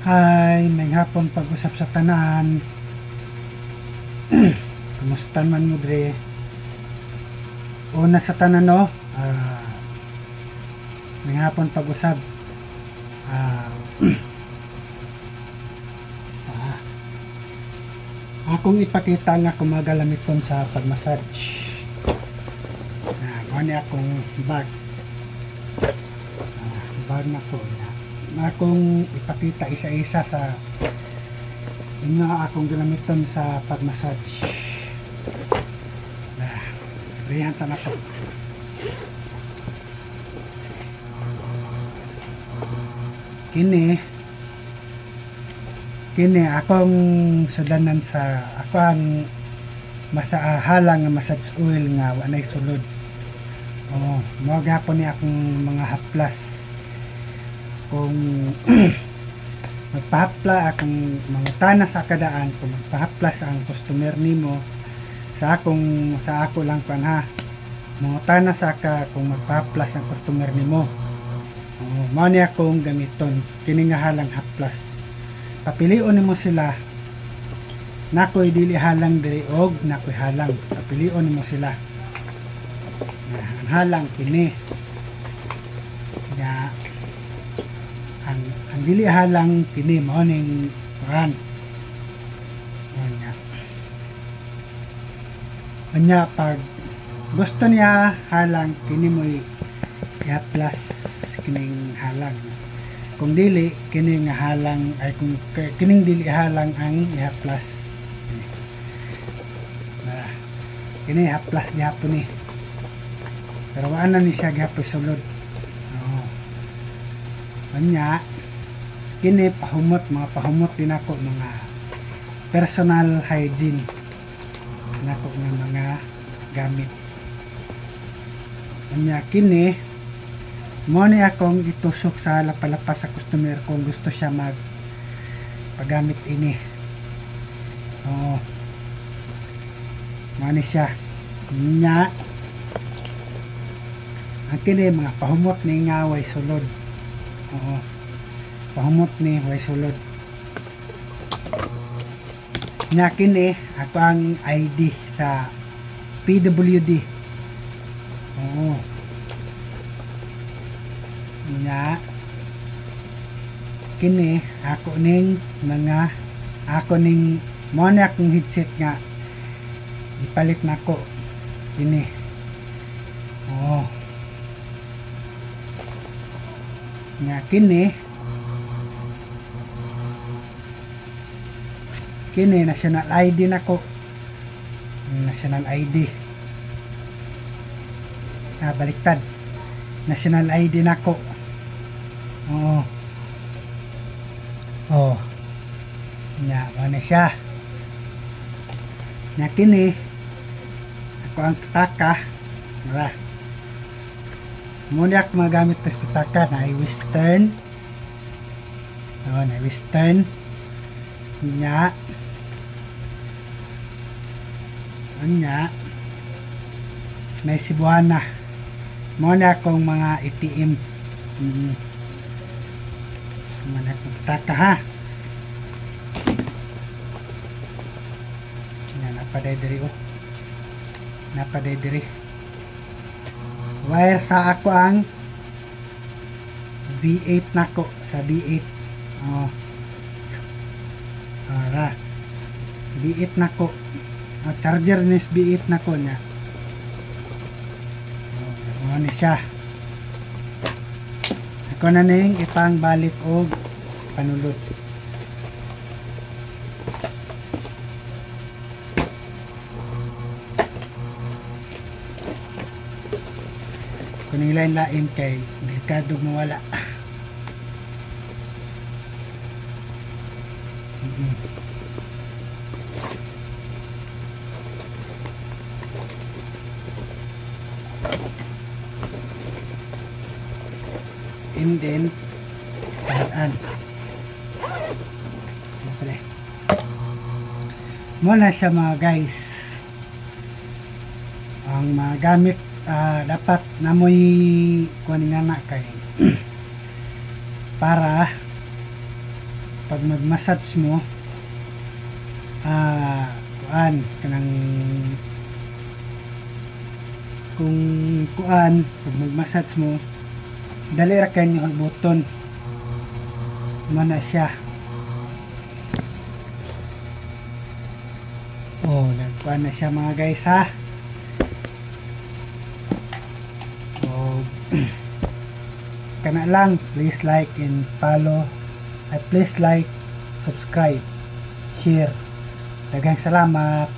Hi, may hapon pag-usap sa tanan. Kumusta man mo dre? Una sa tanan no, may hapon pag-usap. Ah, ah, akong ipakita nga kung magalamiton sa pag-massage. Ano akong bag. Bag na ko na akong ipakita isa-isa sa inyo akong gamiton sa pag-massage. Rihan sa nato. Kini akong sudanan sa akong halang nga massage oil nga wanay sulod. Mao gyapon ni akong mga haplas. Kung magpahapla akong mga tana sa kadaan, kung magpahaplas ang customer nimo sa ako lang pan ha, mga tana sa ka kung magpahaplas ang customer nimo. Mao ni akong gamiton kini nga halang haplas. Papilion nimo sila, nakoy dili halang diri og nakoy halang, papilion nimo sila. Ang halang kini nga ang dili halang kini mao ning kuan. Anya pag gusto niya halang kini mo i-plus kining halang. Kung dili kini nga halang ay kung kining dili halang ang i-plus. Kini i-plus gyapon ni. Pero ana ni siya gyapon sulod. Anya kini mga pahumot din ako mga personal hygiene nako ng mga gamit. Anya kini mo ni akong itusok sa lapalapas sa customer kung gusto siya pagamit ini. Mani siya nya ang kini mga pahumot ni ngaway sulod. Pahumot ni way sulod. Nya kini ako ang ID sa PWD. Nya kini ako ning mo na akong headset nga ipalit nako kini. Nya kini national ID nako. National ID. Baliktad. National ID nako. Nya ano siya. Nya kini ako ang taka. Muna ako magamit ng pitaka na western. Na western. Nya may Cebuana. Muna akong mga ATM. Muna akong pitaka ha. Napaday diri. Wire sa ako ang V8 nako sa V8. V8 nako. Charger ni V8 nako nya. Ano siya. Ako na ning ipang balik og panulot. Kung lain kay delikado mawala. And then saan muna siya mga guys. Ang mga gamit dapat namoy kuan nga na kay para pag mag-massage mo, kuan kanang kung kuan pag mag-massage mo, dali ra kay yung button mana siya. Oh, nagkuan na siya mga guys ha. Oh, kana lang, please like and follow. Please like, subscribe, share. Daghang salamat.